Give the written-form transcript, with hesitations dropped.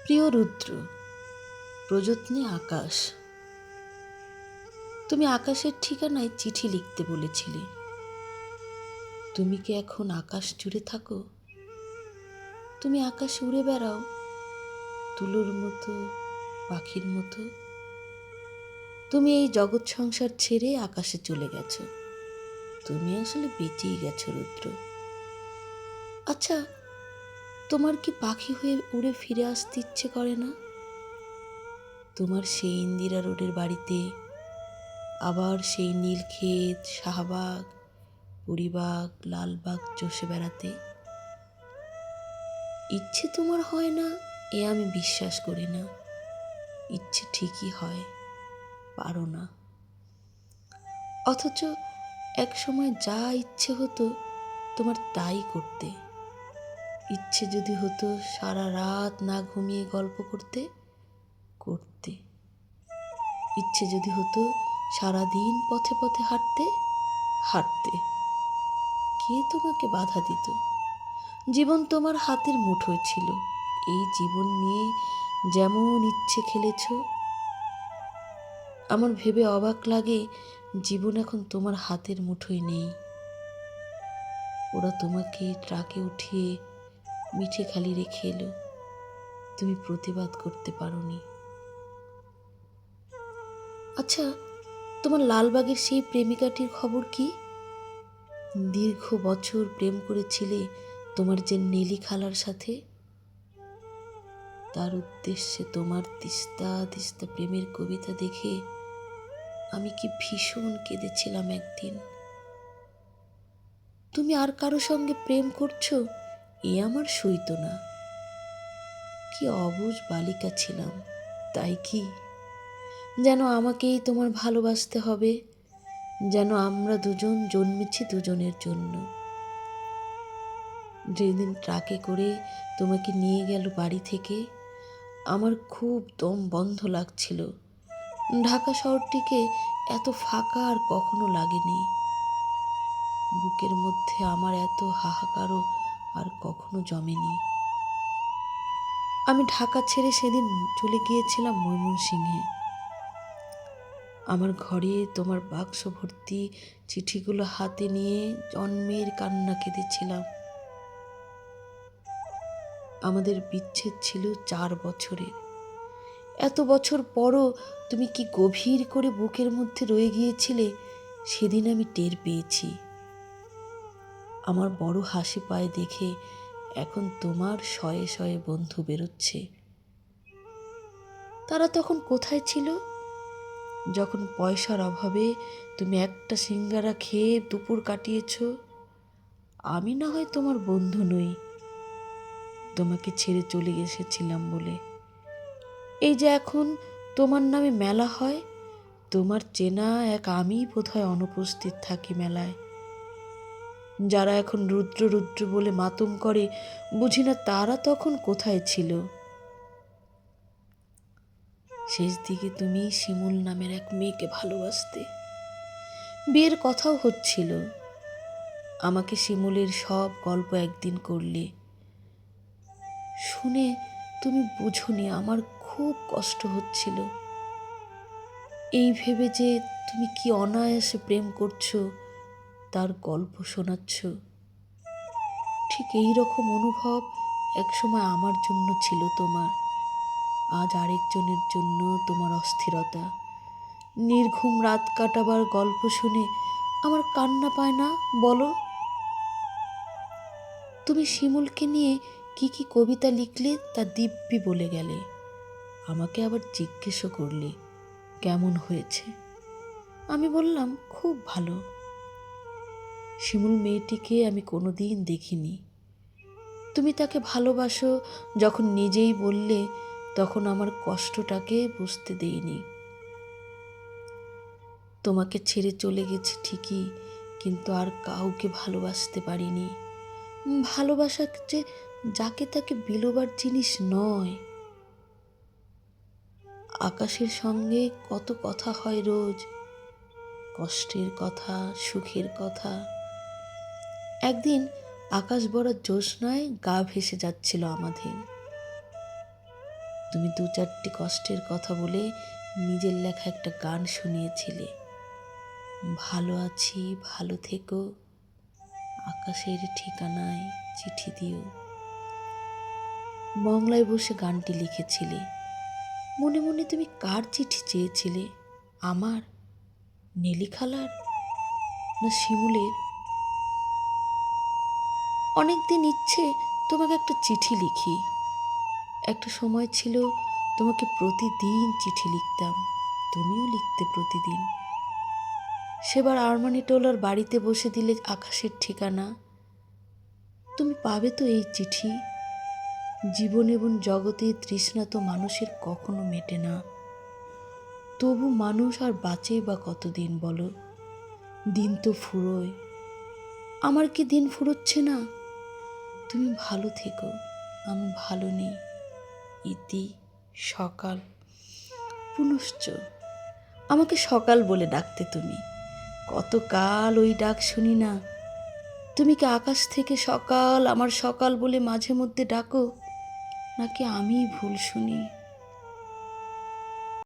প্রিয় রুদ্র, প্রযত্নে আকাশ। তুমি আকাশের ঠিকানায় চিঠি লিখতে বলেছিলে। তুমি কি এখন আকাশ জুড়ে থাকো? তুমি আকাশে উড়ে বেড়াও, তুলোর মতো, পাখির মতো। তুমি এই জগৎ সংসার ছেড়ে আকাশে চলে গেছো। তুমি আসলে বেঁচেই গেছো রুদ্র। আচ্ছা, তোমার কি পাখি হয়ে উড়ে ফিরে আসতে ইচ্ছে করে না? তোমার সেই ইন্দিরা রোডের বাড়িতে, আবার সেই নীলক্ষেত, শাহবাগ, বুড়িবাগ, লালবাগ চষে বেড়াতে? ইচ্ছে তোমার হয় না এ আমি বিশ্বাস করি না। ইচ্ছে ঠিকই হয়, পারো না। অথচ এক সময় যা ইচ্ছে হতো তোমার তাই করতে। ইচ্ছে যদি হতো সারা রাত না ঘুমিয়ে গল্প করতে, করতে। ইচ্ছে যদি হতো সারাদিন পথে পথে হাঁটতে, হাঁটতে। কে তোমাকে বাধা দিত? জীবন তোমার হাতের মুঠোয় ছিল। এই জীবন নিয়ে যেমন ইচ্ছে খেলেছ। আমার ভেবে অবাক লাগে, জীবন এখন তোমার হাতের মুঠোয় নেই। ওরা তোমাকে ট্রাকে উঠিয়ে মিঠে খালি রেখে এলো। তুমি প্রতিবাদ করতে পারোনি। আচ্ছা, তোমার লালবাগের সেই প্রেমিকাটির খবর কি? দীর্ঘ বছর প্রেম করেছিলে তোমার যে নেলি খালার সাথে। তার উদ্দেশ্যে তোমার তিস্তা তিস্তা প্রেমের কবিতা দেখে আমি কি ভীষণ কেঁদেছিলাম একদিন। তুমি আর কারো সঙ্গে প্রেম করছো এ আমার সইত না। কি অবুঝ বালিকা ছিলাম, তাই কি? যেন আমাকেই তোমার ভালোবাসতে হবে, যেন আমরা দুজন জন্মেছি দুজনের জন্য। যেদিন ট্রাকে করে তোমাকে নিয়ে গেল বাড়ি থেকে, আমার খুব দম বন্ধ লাগছিল। ঢাকা শহরটিকে এত ফাঁকা আর কখনো লাগেনি। বুকের মধ্যে আমার এত হাহাকারও আর কখনো জমেনি। আমি ঢাকা ছেড়ে সেদিন চলে গিয়েছিলাম ময়মনসিংহে। আমার ঘরে তোমার বাক্স ভর্তি চিঠিগুলো হাতে নিয়ে জন্মের কান্না কেঁদেছিলাম। আমাদের বিচ্ছেদ ছিল 4 বছরের। এত বছর পরও তুমি কি গভীর করে বুকের মধ্যে রয়ে গিয়েছিলে, সেদিন আমি টের পেয়েছি। আমার বড় হাসি পায় দেখে এখন তোমার শয়ে শয়ে বন্ধু বেরোচ্ছে। তারা তখন কোথায় ছিল, যখন পয়সার অভাবে তুমি একটা সিঙ্গারা খেয়ে দুপুর কাটিয়েছ? আমি না হয় তোমার বন্ধু নই, তোমাকে ছেড়ে চলে এসেছিলাম বলে। এই যে এখন তোমার নামে মেলা হয়, তোমার চেনা এক আমি বোধহয় অনুপস্থিত থাকি মেলায়। যারা এখন রুদ্র রুদ্র বলে মাতম করে, বুঝি না তারা তখন কোথায় ছিল। শেষ দিকে তুমি শিমুল নামের এক মেয়েকে ভালোবাসতে। বিয়ের কথাও হচ্ছিল। আমাকে শিমুলের সব গল্প একদিন করলে। শুনে তুমি বুঝোনি আমার খুব কষ্ট হচ্ছিল। এই ভেবে যে তুমি কি অনায়াসে প্রেম করছো, তার গল্প শোনাচ্ছ। ঠিক এই রকম অনুভব একসময় আমার জন্য ছিল তোমার। আজ আরেকজনের জন্য তোমার অস্থিরতা। নির্ঘুম রাত কাটাবার গল্প শুনে আমার কান্না পায় না বলো? তুমি শিমুলকে নিয়ে কি কি কবিতা লিখলে তা দিব্যি বলে গেলে। আমাকে আবার জিজ্ঞেসও করলে কেমন হয়েছে। আমি বললাম খুব ভালো। শিমুল মেয়েটিকে আমি কোনোদিন দেখিনি। তুমি তাকে ভালোবাসো যখন নিজেই বললে, তখন আমার কষ্টটাকে বুঝতে দেইনি। তোমাকে ছেড়ে চলে গেছি ঠিকই, কিন্তু আর কাউকে ভালোবাসতে পারিনি। ভালোবাসা যে যাকে তাকে বিলোবার জিনিস নয়। আকাশের সঙ্গে কত কথা হয় রোজ, কষ্টের কথা, সুখের কথা। একদিন আকাশ ভরা জ্যোৎস্নায় গা ভেসে যাচ্ছিল আমাদের। তুমি 2-4টি কষ্টের কথা বলে নিজের লেখা একটা গান শুনিয়েছিলে, ভালো আছি ভালো থেকো, আকাশের ঠিকানায় চিঠি দিও। মংলায় বসে গানটি লিখেছিলে। মনে মনে তুমি কার চিঠি চেয়েছিলে? আমার, নেলি খালার, না শিমুলের? অনেকদিন ইচ্ছে তোমাকে একটা চিঠি লিখি। একটা সময় ছিল তোমাকে প্রতিদিন চিঠি লিখতাম, তুমিও লিখতে প্রতিদিন। সেবার আরমানিটোলার বাড়িতে বসে দিলে আকাশের ঠিকানা। তুমি পাবে তো এই চিঠি। জীবন এবং জগতে তৃষ্ণা তো মানুষের কখনো মেটে না, তবু মানুষ আর বাঁচে বা কতদিন বলো? দিন তো ফুরোয়, আমার কি দিন ফুরোচ্ছে না? তুমি ভালো থেকো, আমি ভালো নেই। ইতি সকাল। পুনশ্চ আমাকে সকাল বলে ডাকতে তুমি, কতকাল ওই ডাক শুনি না। তুমি কি আকাশ থেকে সকাল আমার সকাল বলে মাঝে মধ্যে ডাকো, নাকি আমিই ভুল শুনি?